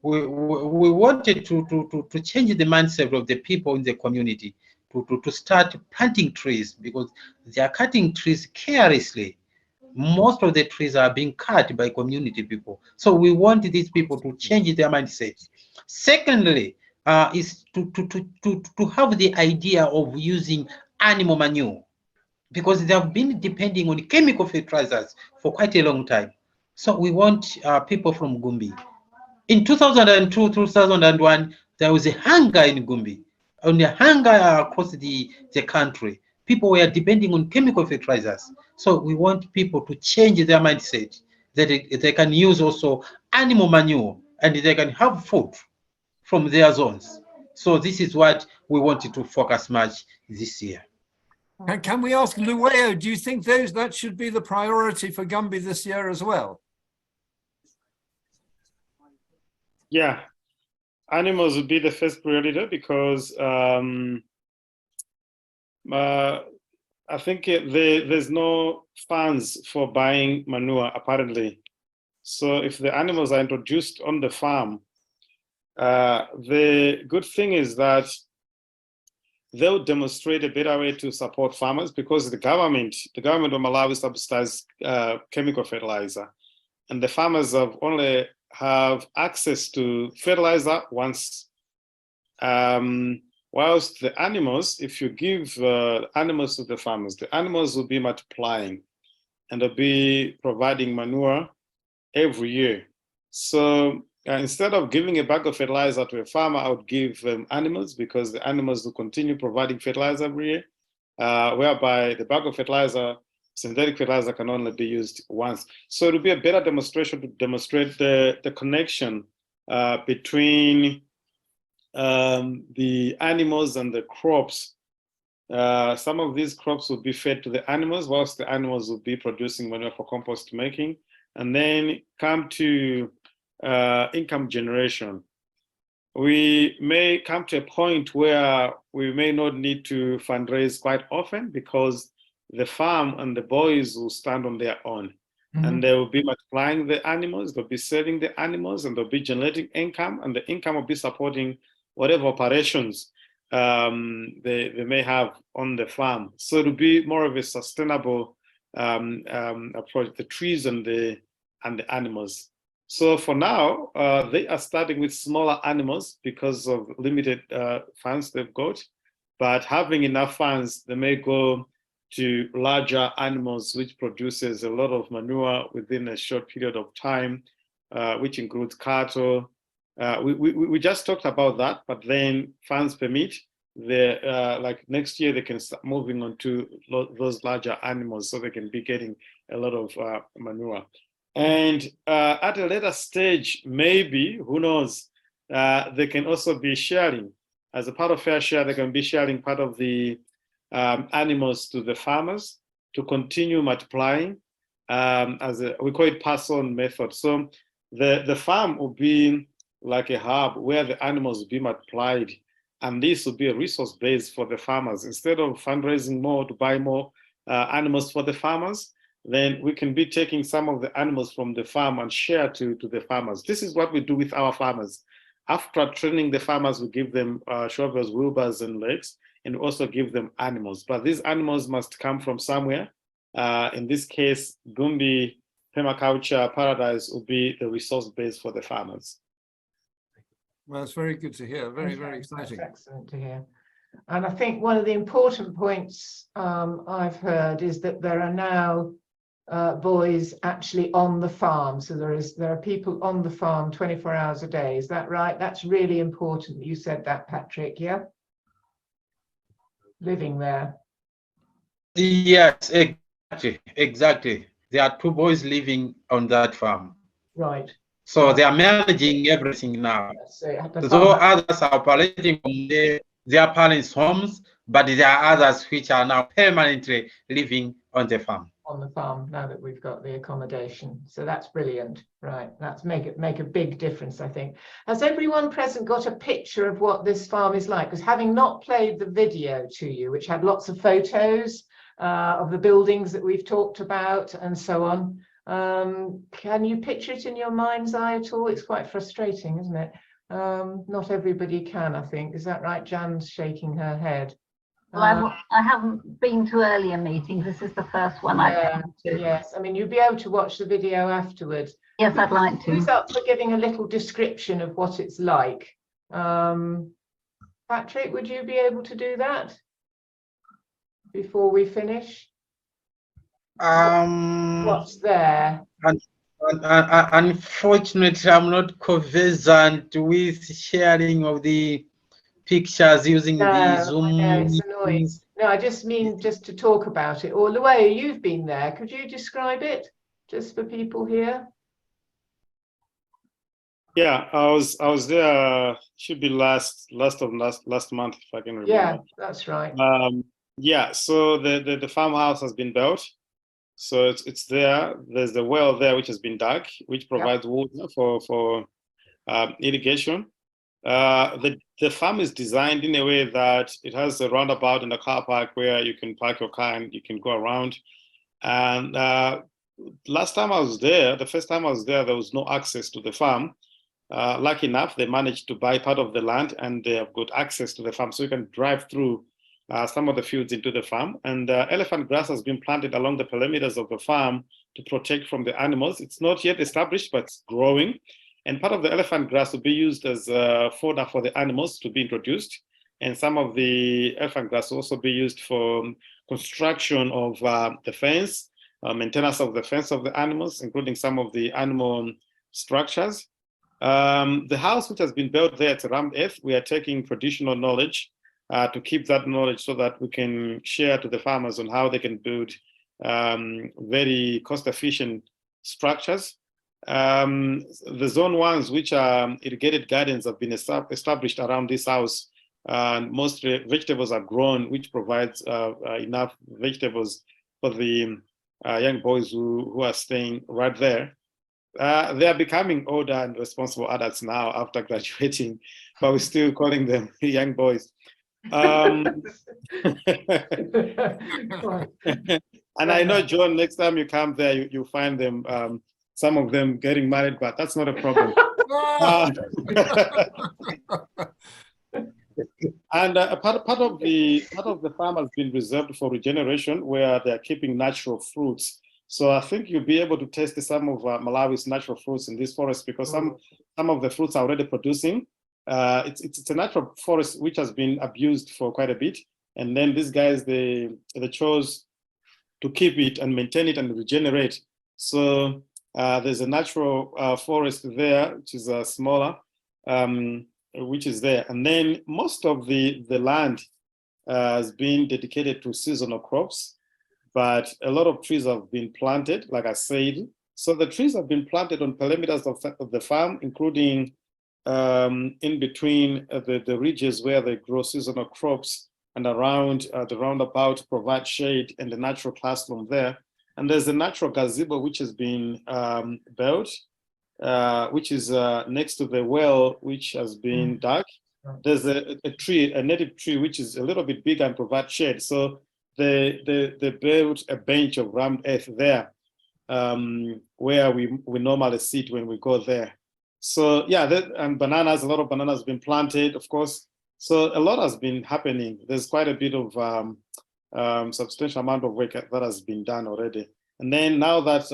we wanted to change the mindset of the people in the community to start planting trees, because they are cutting trees carelessly. Most of the trees are being cut by community people. So we want these people to change their mindset. Secondly, is to have the idea of using animal manure, because they have been depending on chemical fertilizers for quite a long time. So we want people from Gumbi. In 2002, 2001, there was a hunger in Gumbi, and the hunger across the country. People were depending on chemical fertilizers. So we want people to change their mindset, that they can use also animal manure, and they can have food from their zones. So this is what we wanted to focus much this year. Can we ask Lueo, do you think that should be the priority for Gumbi this year as well? Yeah, animals would be the first priority, because I think there's no funds for buying manure, apparently. So if the animals are introduced on the farm, the good thing is that they'll demonstrate a better way to support farmers, because the government of Malawi subsidizes chemical fertilizer, and the farmers only have access to fertilizer once. Whilst the animals, if you give animals to the farmers, the animals will be multiplying, and they'll be providing manure every year. So instead of giving a bag of fertilizer to a farmer, I would give animals, because the animals will continue providing fertilizer every year, whereby the bag of fertilizer, synthetic fertilizer, can only be used once. So it will be a better demonstration to demonstrate the connection between the animals and the crops. Some of these crops will be fed to the animals, whilst the animals will be producing manure for compost making, and then come to income generation. We may come to a point where we may not need to fundraise quite often, because the farm and the boys will stand on their own. And they will be multiplying the animals, they'll be selling the animals, and they'll be generating income, and the income will be supporting whatever operations they may have on the farm. So to be more of a sustainable approach, the trees and the animals. So for now, they are starting with smaller animals because of limited funds they've got. But having enough funds, they may go to larger animals, which produces a lot of manure within a short period of time, which includes cattle. We just talked about that, but then funds permit, like next year they can start moving on to those larger animals, so they can be getting a lot of manure. And at a later stage, maybe, who knows, they can also be sharing. As a part of fair share, they can be sharing part of the animals to the farmers to continue multiplying. We call it pass-on method. So the farm will be like a hub where the animals will be multiplied, and this will be a resource base for the farmers. Instead of fundraising more to buy more animals for the farmers, then we can be taking some of the animals from the farm and share to the farmers. This is what we do with our farmers. After training the farmers, we give them shovels, wheelbars, and legs, and also give them animals. But these animals must come from somewhere. In this case, Gumbi Permaculture Paradise will be the resource base for the farmers. Well, it's very good to hear. Very, very exciting. That's excellent to hear. And I think one of the important points I've heard is that there are now boys actually on the farm. So there are people on the farm 24 hours a day. Is that right? That's really important. You said that, Patrick, yeah? Living there. Yes, exactly. There are 2 boys living on that farm. Right. So they are managing everything now. So Though others are operating from their parents' homes, but there are others which are now permanently living on the farm. On the farm, now that we've got the accommodation. So that's brilliant. Right. That's make a big difference, I think. Has everyone present got a picture of what this farm is like? Because having not played the video to you, which had lots of photos of the buildings that we've talked about and so on, can you picture it in your mind's eye at all? It's quite frustrating, isn't it? Not everybody can, I think. Is that right? Jan's shaking her head. Well, I haven't been to earlier meetings. This is the first one I've been to. Yes, I mean, you'll be able to watch the video afterwards. Yes, I'd like to. Who's up for giving a little description of what it's like? Patrick, would you be able to do that before we finish? What's there? Unfortunately, I'm not conversant with sharing of the pictures using the Zoom. No, it's annoying. No, I just mean just to talk about it. Or Luaya, you've been there. Could you describe it just for people here? Yeah, I was there. Should be last month, if I can remember. Yeah, that's right. Yeah, so the farmhouse has been built. So it's there. There's the well there which has been dug, which provides water for irrigation. The farm is designed in a way that it has a roundabout in the car park where you can park your car and you can go around. And last time I was there, the first time I was there was no access to the farm. Lucky enough, they managed to buy part of the land and they have got access to the farm. So you can drive through some of the fields into the farm. And elephant grass has been planted along the perimeters of the farm to protect from the animals. It's not yet established, but it's growing. And part of the elephant grass will be used as fodder for the animals to be introduced. And some of the elephant grass will also be used for construction of the fence, maintenance of the fence of the animals, including some of the animal structures. The house which has been built there, it's around earth. We are taking traditional knowledge to keep that knowledge so that we can share to the farmers on how they can build very cost-efficient structures. The zone ones, which are irrigated gardens, have been established around this house, and mostly vegetables are grown, which provides enough vegetables for the young boys who are staying right there. They are becoming older and responsible adults now after graduating, but we're still calling them young boys. And I know, John, next time you come there, you'll find them, some of them getting married, but that's not a problem. And part of the farm has been reserved for regeneration, where they're keeping natural fruits. So I think you'll be able to taste some of Malawi's natural fruits in this forest, because some of the fruits are already producing. It's a natural forest which has been abused for quite a bit, and then these guys they chose to keep it and maintain it and regenerate. So there's a natural forest there, which is smaller, which is there, and then most of the land has been dedicated to seasonal crops, but a lot of trees have been planted, like I said. So the trees have been planted on perimeters of the farm, including in between the ridges where they grow seasonal crops, and around the roundabout to provide shade and the natural classroom there. And there's a natural gazebo which has been built, which is next to the well, which has been dug. There's a tree, a native tree, which is a little bit bigger and provides shade. So they built a bench of rammed earth there, where we normally sit when we go there. So yeah, and bananas, a lot of bananas have been planted, of course. So a lot has been happening. There's quite a bit of substantial amount of work that has been done already. And then now that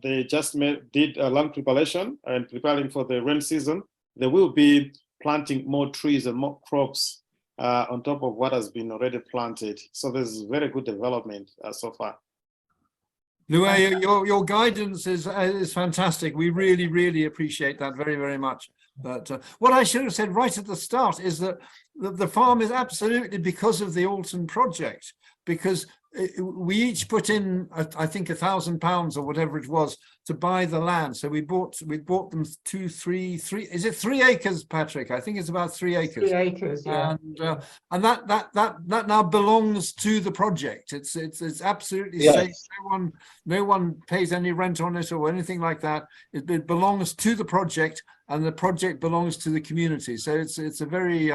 they just did land preparation and preparing for the rain season, they will be planting more trees and more crops on top of what has been already planted. So there's very good development so far. Luay, your guidance is fantastic. We really, really appreciate that very, very much. But what I should have said right at the start is that the farm is absolutely because of the Alton project, because we each put in, I think, £1,000 or whatever it was to buy the land. So we bought them three. Is it 3 acres, Patrick? I think it's about 3 acres. 3 acres, yeah. And that now belongs to the project. It's absolutely safe. No one pays any rent on it or anything like that. It belongs to the project, and the project belongs to the community. So it's a very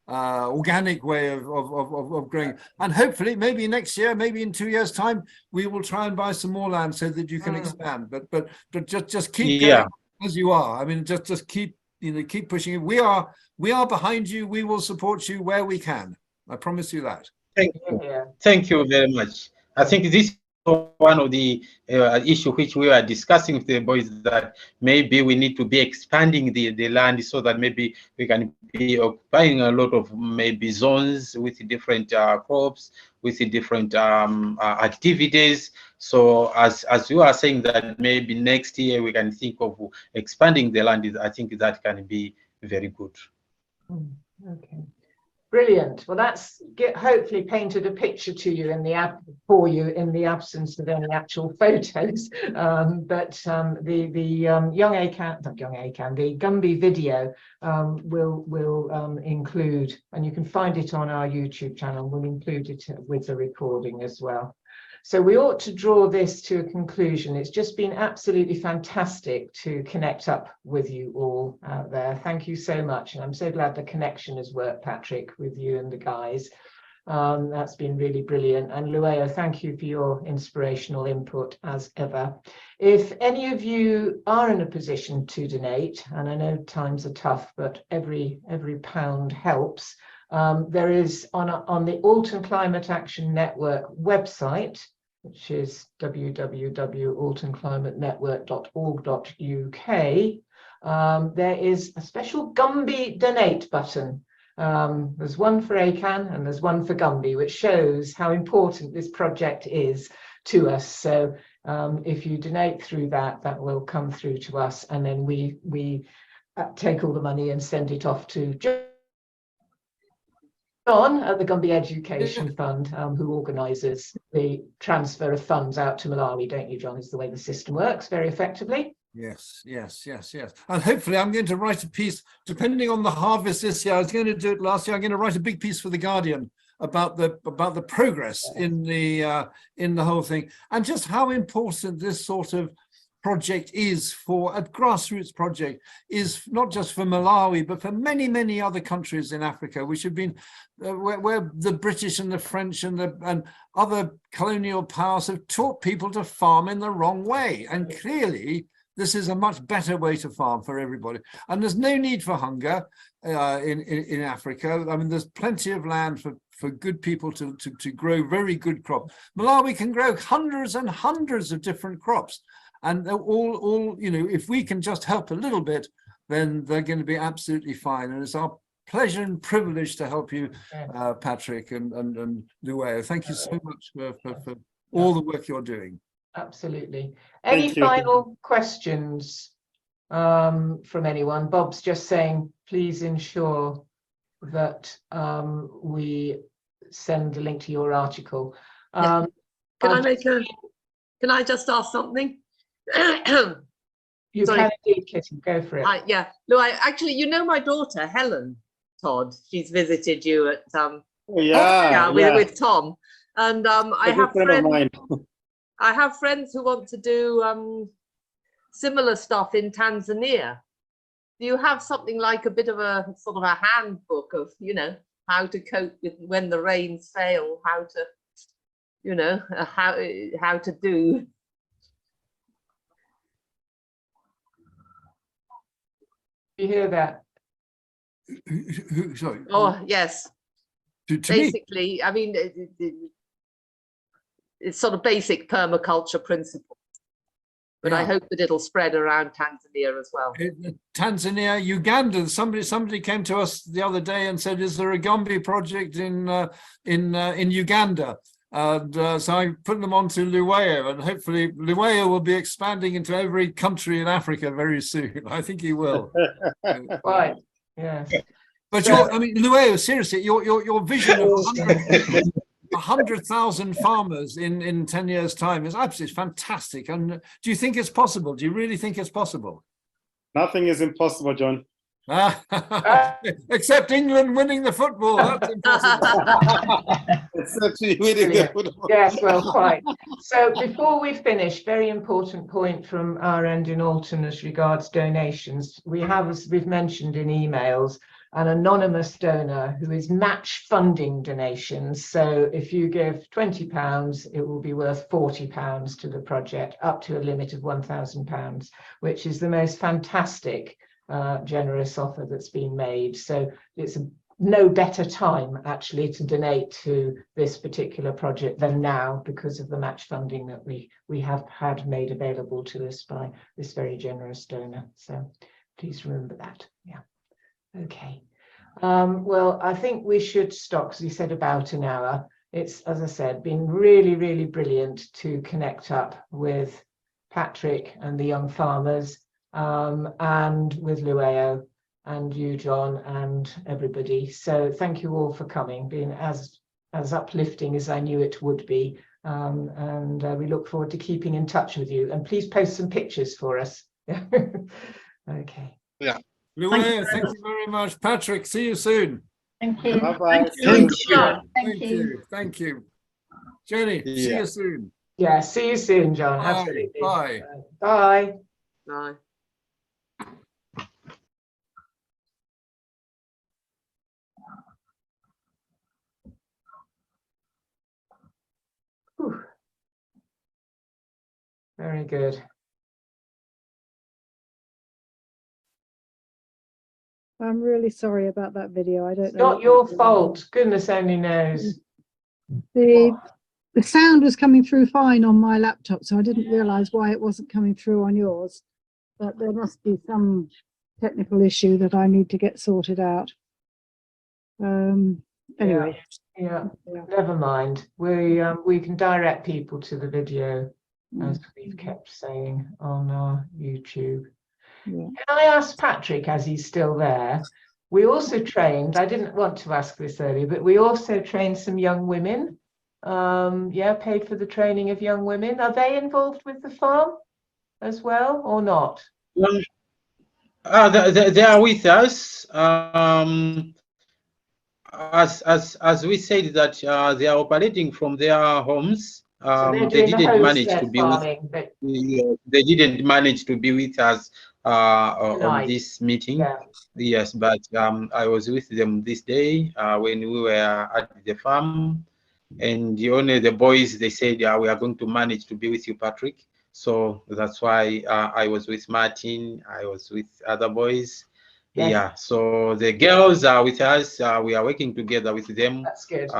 organic way of growing. And hopefully maybe next year, maybe in 2 years' time, we will try and buy some more land so that you can expand. But just keep going as you are. I mean, just keep pushing it. We are behind you. We will support you where we can. I promise you that. Thank you. Thank you very much. I think this is one of the issue which we are discussing with the boys, that maybe we need to be expanding the land so that maybe we can be occupying a lot of maybe zones with different crops, with different activities. So as you are saying that maybe next year we can think of expanding the land, I think that can be very good. Okay. Brilliant. Well, that's hopefully painted a picture to you for you in the absence of any actual photos. But the Gumbi video will include, and you can find it on our YouTube channel. We'll include it with the recording as well. So we ought to draw this to a conclusion. It's just been absolutely fantastic to connect up with you all out there. Thank you so much. And I'm so glad the connection has worked, Patrick, with you and the guys. That's been really brilliant. And Lueo, thank you for your inspirational input as ever. If any of you are in a position to donate, and I know times are tough, but every pound helps, there is on the Alton Climate Action Network website, which is www.altonclimatenetwork.org.uk, there is a special Gumbi donate button. There's one for ACAN and there's one for Gumbi, which shows how important this project is to us. So if you donate through that, that will come through to us, and then we take all the money and send it off to John at the Gumbi Education Fund, who organises the transfer of funds out to Malawi, don't you, John? Is the way the system works very effectively. Yes. And hopefully I'm going to write a piece, depending on the harvest this year. I was going to do it last year. I'm going to write a big piece for The Guardian about the progress in the whole thing, and just how important this sort of project is for a grassroots project, is not just for Malawi, but for many, many other countries in Africa, which have been where the British and the French and other colonial powers have taught people to farm in the wrong way. And clearly this is a much better way to farm for everybody. And there's no need for hunger in Africa. I mean, there's plenty of land for good people to grow very good crops. Malawi can grow hundreds and hundreds of different crops. And they're all, you know, if we can just help a little bit, then they're going to be absolutely fine. And it's our pleasure and privilege to help you, Patrick and Lueo. Thank you so much for all the work you're doing. Absolutely. Any final questions from anyone? Bob's just saying, please ensure that we send the link to your article. Can I just ask something? You can indeed, Kitty, go for it. Yeah, no, actually, you know my daughter, Helen Todd, she's visited you at with Tom. And I have friends who want to do similar stuff in Tanzania. Do you have something like a bit of a sort of a handbook of, you know, how to cope with when the rains fail, how to, you know, how to do? You hear that? Sorry. Oh, yes. To Basically, me. I mean, it's sort of basic permaculture principles, but I hope that it'll spread around Tanzania as well. Tanzania, Uganda. Somebody came to us the other day and said, "Is there a Gumbi project in Uganda?" And so I put them on to Lueo, and hopefully Lueo will be expanding into every country in Africa very soon. I think he will. Right. Yes. But so, I mean, Lueo, seriously, your vision of 100,000 farmers in 10 years' time is absolutely fantastic. And do you think it's possible? Do you really think it's possible? Nothing is impossible, John. Except England winning the football. That's impossible. Except winning the football. Yes, well, quite. So before we finish, very important point from our end in Alton as regards donations. We have, as we've mentioned in emails, an anonymous donor who is match funding donations. So if you give £20, it will be worth £40 to the project, up to a limit of £1,000, which is the most fantastic generous offer that's been made. So it's no better time actually to donate to this particular project than now, because of the match funding that we have had made available to us by this very generous donor. So please remember that. Yeah. Okay. Well, I think we should stop, because we said about an hour. It's, as I said, been really, really brilliant to connect up with Patrick and the young farmers, and with Lueo and you, John, and everybody. So thank you all for coming, being as uplifting as I knew it would be. And we look forward to keeping in touch with you. And please post some pictures for us. Okay. Yeah. Lueo, thank you very much. Patrick, see you soon. Thank you. Bye-bye. Thank you. Jenny, see you soon. Yeah, see you soon, John. Bye. Absolutely. Bye. Bye. Bye. Whew. Very good. I'm really sorry about that video. I don't It's know. not your fault. Goodness only knows. The sound was coming through fine on my laptop, so I didn't realize why it wasn't coming through on yours. But there must be some technical issue that I need to get sorted out. Anyway. Yeah. Never mind. We can direct people to the video, as we've kept saying, on our YouTube. Yeah. Can I ask Patrick, as he's still there, we also trained, I didn't want to ask this earlier, but we also trained some young women. Paid for the training of young women. Are they involved with the farm as well, or not? They are with us. As we said that they are operating from their homes. So they didn't manage to be farming, they didn't manage to be with us on this meeting. Yeah. Yes, but I was with them this day when we were at the farm, and only the boys, they said, we are going to manage to be with you, Patrick. So that's why I was with Martin, I was with other boys. Yes. Yeah, so the girls are with us. We are working together with them. That's good.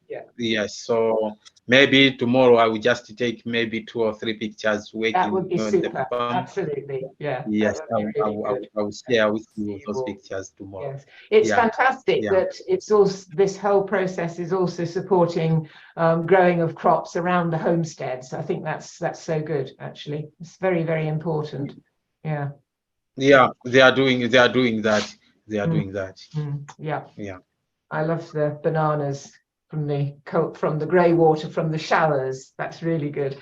Yeah. Yes, so maybe tomorrow I will just take maybe 2 or 3 pictures working That would be on super. the farm. Absolutely. Yeah. Yes, that would be really good. I will share with you See those all. pictures tomorrow. Yes, it's Yeah, fantastic yeah. that it's also, this whole process is also supporting growing of crops around the homesteads. I think that's so good, actually. It's very, very important. Yeah. Yeah, they are doing that. They are Mm. doing that. Yeah. Yeah. I love the bananas from the grey water from the showers. That's really good.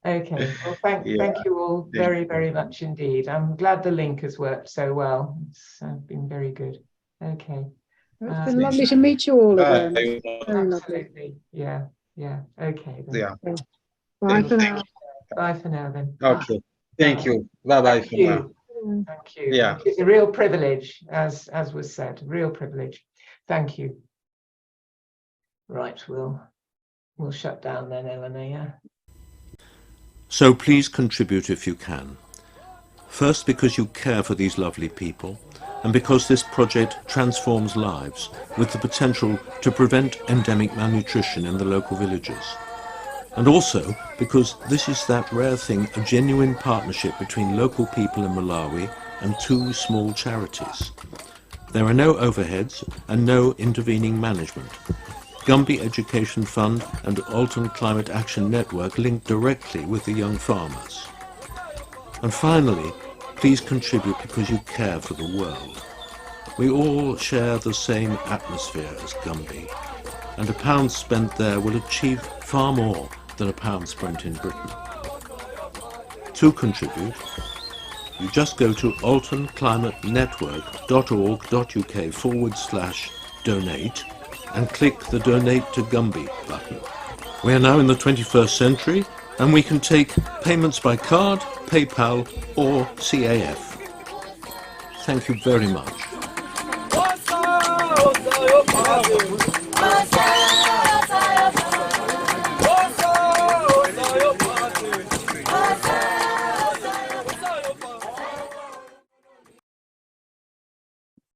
Okay, well, thank you all very, very much indeed. I'm glad the link has worked so well. It's been very good. Okay. It's been lovely to meet you all again. Very lovely. Absolutely. Yeah. Okay then. Yeah. Bye for now. Bye for now then. Okay. Thank you. Bye-bye for now. Thank you. Yeah. It's a real privilege, as was said, real privilege. Thank you. Right, we'll shut down then, Eleanor, yeah. So please contribute if you can. First, because you care for these lovely people, and because this project transforms lives with the potential to prevent endemic malnutrition in the local villages. And also because this is that rare thing, a genuine partnership between local people in Malawi and 2 small charities. There are no overheads and no intervening management. Gumbi Education Fund and Alton Climate Action Network link directly with the young farmers. And finally, please contribute because you care for the world. We all share the same atmosphere as Gumbi, and a pound spent there will achieve far more than a pound spent in Britain. To contribute, you just go to altonclimatenetwork.org.uk/donate and click the Donate to Gumbi button. We are now in the 21st century and we can take payments by card, PayPal or CAF. Thank you very much.